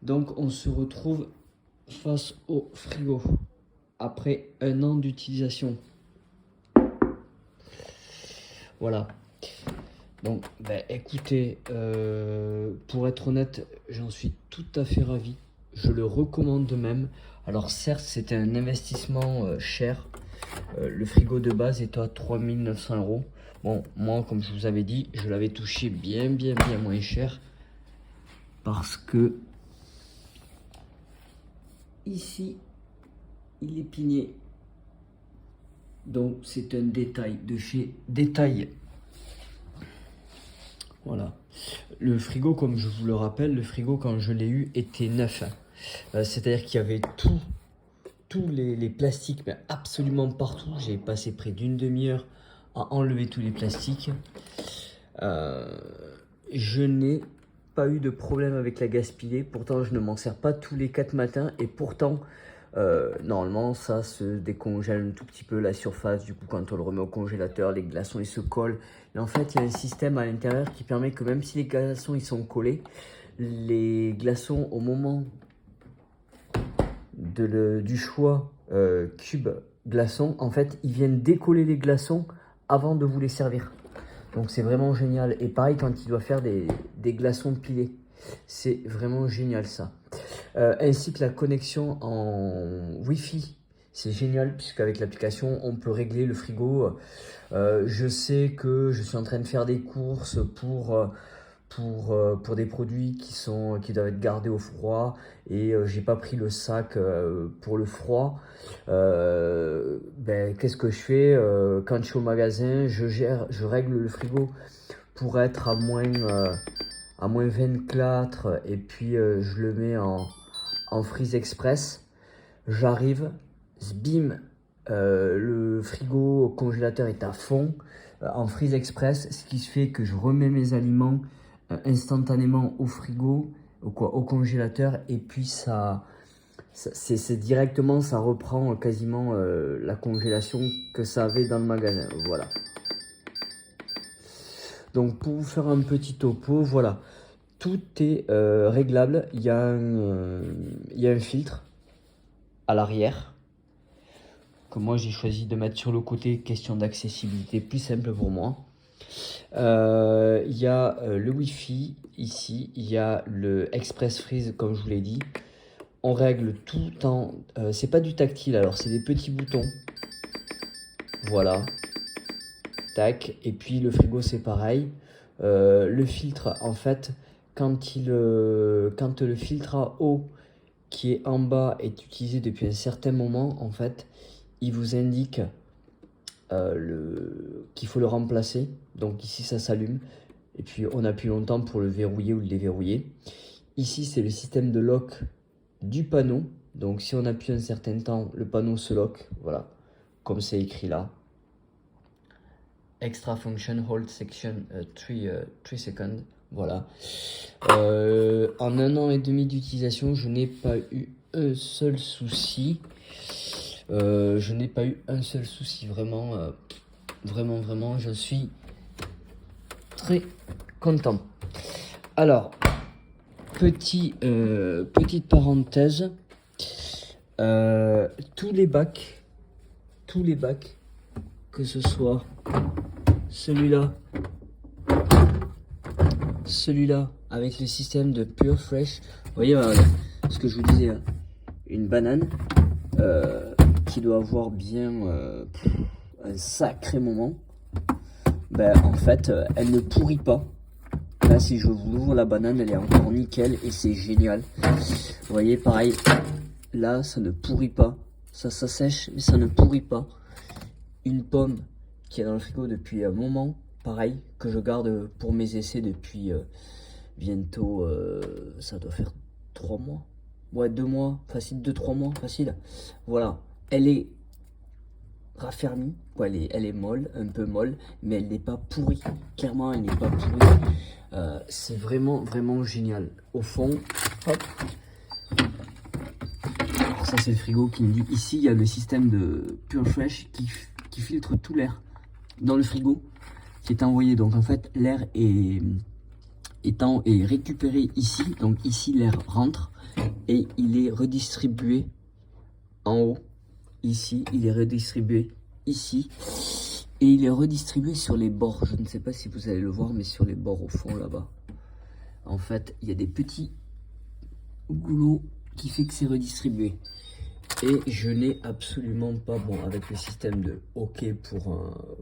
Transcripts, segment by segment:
Donc on se retrouve face au frigo après 1 an d'utilisation. Voilà. Donc écoutez, pour être honnête, j'en suis tout à fait ravi. Je le recommande même. Alors certes, c'était un investissement cher. Le frigo de base est à 3900 €. Bon, moi, comme je vous avais dit, je l'avais touché bien moins cher. Parce que ici, il est pigné. Donc c'est un détail de chez Détail. Voilà. Le frigo, comme je vous le rappelle, le frigo quand je l'ai eu était neuf. C'est-à-dire qu'il y avait tous les plastiques, mais absolument partout. J'ai passé près d'une demi-heure à enlever tous les plastiques. Je n'ai pas eu de problème avec la gaspiller. Pourtant, je ne m'en sers pas tous les 4 matins. Et pourtant, normalement, ça se décongèle un tout petit peu la surface. Du coup, quand on le remet au congélateur, les glaçons, ils se collent. Et en fait, il y a un système à l'intérieur qui permet que même si les glaçons, ils sont collés, les glaçons, au moment du choix cube glaçon, en fait, ils viennent décoller les glaçons avant de vous les servir. Donc c'est vraiment génial. Et pareil quand il doit faire des glaçons pilés. C'est vraiment génial ça. Ainsi que la connexion en Wi-Fi. C'est génial puisqu'avec l'application, on peut régler le frigo. Je sais que je suis en train de faire des courses pour des produits qui doivent être gardés au froid et j'ai pas pris le sac pour le froid. Qu'est-ce que je fais quand je suis au magasin? Je règle le frigo pour être à moins 24 et puis je le mets en freeze express. J'arrive, bim, le frigo au congélateur est à fond en freeze express, ce qui fait que je remets mes aliments instantanément au frigo, au congélateur, et puis c'est directement, ça reprend quasiment la congélation que ça avait dans le magasin. Voilà. Donc pour vous faire un petit topo, voilà, tout est réglable. Il y a un filtre à l'arrière que moi j'ai choisi de mettre sur le côté, question d'accessibilité plus simple pour moi. Il y a le Wi-Fi ici, il y a le Express Freeze comme je vous l'ai dit. On règle tout en... c'est pas du tactile, alors c'est des petits boutons. Voilà. Tac. Et puis le frigo c'est pareil. Le filtre, en fait, quand le filtre à eau qui est en bas est utilisé depuis un certain moment, en fait, il vous indique qu'il faut le remplacer. Donc ici ça s'allume et puis on appuie longtemps pour le verrouiller ou le déverrouiller. Ici c'est le système de lock du panneau. Donc si on appuie un certain temps, le panneau se lock. Voilà, comme c'est écrit là. Extra function hold section 3 seconds. Voilà. En 1 an et demi d'utilisation, je n'ai pas eu un seul souci. Vraiment, vraiment, je suis très content. Alors, petite parenthèse, tous les bacs, que ce soit celui-là avec le système de Pure Fresh, vous voyez ce que je vous disais, hein, une banane qui doit avoir bien un sacré moment, en fait elle ne pourrit pas. Là si je vous ouvre la banane, elle est encore nickel et c'est génial. Vous voyez pareil, là ça ne pourrit pas, ça sèche mais ça ne pourrit pas. Une pomme qui est dans le frigo depuis un moment, pareil, que je garde pour mes essais depuis bientôt, ça doit faire 3 mois. Ouais, 2 mois, facile, 2-3 mois, facile. Voilà, elle est raffermie, quoi, elle est molle, un peu molle, mais elle n'est pas pourrie. Clairement, elle n'est pas pourrie. C'est vraiment, vraiment génial. Au fond, hop. Alors ça, c'est le frigo qui me dit, ici, il y a le système de Pure Fresh qui filtre tout l'air dans le frigo qui est envoyé. Donc en fait, l'air est est récupéré ici. Donc ici, l'air rentre et il est redistribué en haut. Ici, il est redistribué ici. Et il est redistribué sur les bords. Je ne sais pas si vous allez le voir, mais sur les bords au fond là-bas. En fait, il y a des petits goulots qui fait que c'est redistribué. Et je n'ai absolument pas, bon, avec le système de OK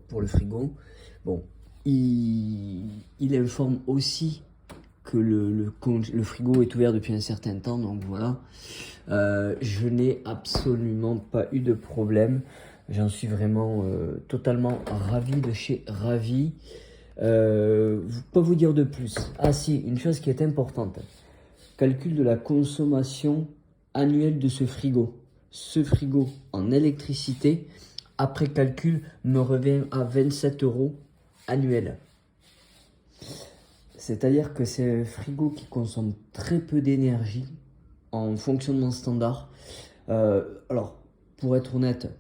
pour le frigo, bon, il informe aussi que le frigo est ouvert depuis un certain temps, donc voilà. Je n'ai absolument pas eu de problème. J'en suis vraiment totalement ravi de chez Ravi. Pas vous dire de plus. Ah si, une chose qui est importante. Calcul de la consommation annuelle de ce frigo. Ce frigo en électricité, après calcul, me revient à 27 € annuel. C'est-à-dire que c'est un frigo qui consomme très peu d'énergie en fonctionnement standard. Alors, pour être honnête,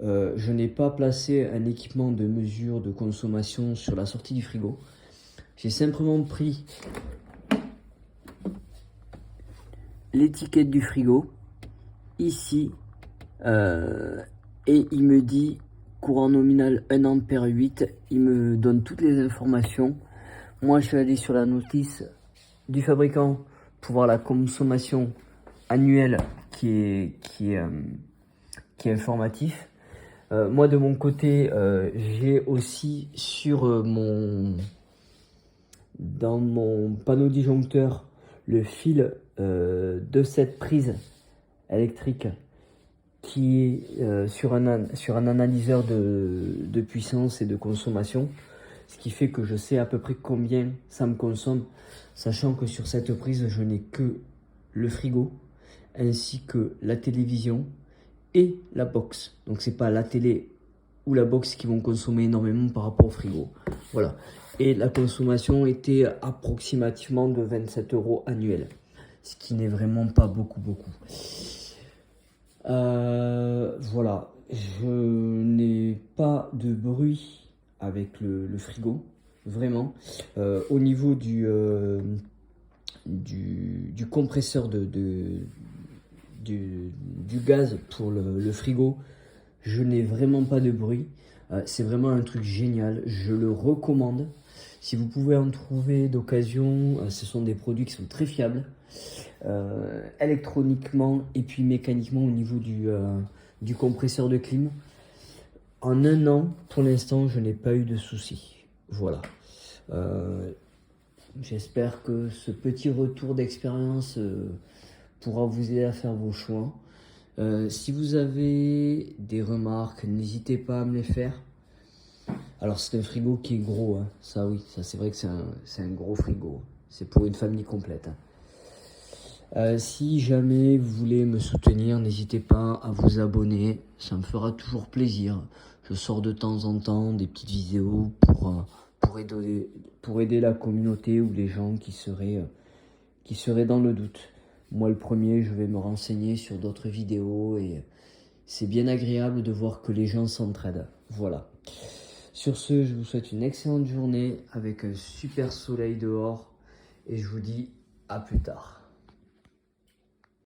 je n'ai pas placé un équipement de mesure de consommation sur la sortie du frigo. J'ai simplement pris l'étiquette du frigo ici et il me dit courant nominal 1 ampère 8. Il me donne toutes les informations. Moi, je suis allé sur la notice du fabricant pour voir la consommation annuelle qui est informatif. Moi, de mon côté, j'ai aussi dans mon panneau disjoncteur le fil de cette prise électrique qui est sur un analyseur de puissance et de consommation, ce qui fait que je sais à peu près combien ça me consomme, sachant que sur cette prise je n'ai que le frigo ainsi que la télévision et la box. Donc c'est pas la télé ou la box qui vont consommer énormément par rapport au frigo. Voilà. Et la consommation était approximativement de 27 € annuels, ce qui n'est vraiment pas beaucoup. Voilà, je n'ai pas de bruit avec le frigo, vraiment. Au niveau du compresseur du gaz pour le frigo, je n'ai vraiment pas de bruit. C'est vraiment un truc génial, je le recommande. Si vous pouvez en trouver d'occasion, ce sont des produits qui sont très fiables, électroniquement et puis mécaniquement au niveau du compresseur de clim. En un an, pour l'instant, je n'ai pas eu de soucis. Voilà. J'espère que ce petit retour d'expérience pourra vous aider à faire vos choix. Si vous avez des remarques, n'hésitez pas à me les faire. Alors c'est un frigo qui est gros, hein. Ça oui, ça c'est vrai que c'est un gros frigo. C'est pour une famille complète. Si jamais vous voulez me soutenir, n'hésitez pas à vous abonner, ça me fera toujours plaisir. Je sors de temps en temps des petites vidéos pour aider la communauté ou les gens qui seraient dans le doute. Moi le premier, je vais me renseigner sur d'autres vidéos et c'est bien agréable de voir que les gens s'entraident. Voilà. Sur ce, je vous souhaite une excellente journée avec un super soleil dehors et je vous dis à plus tard.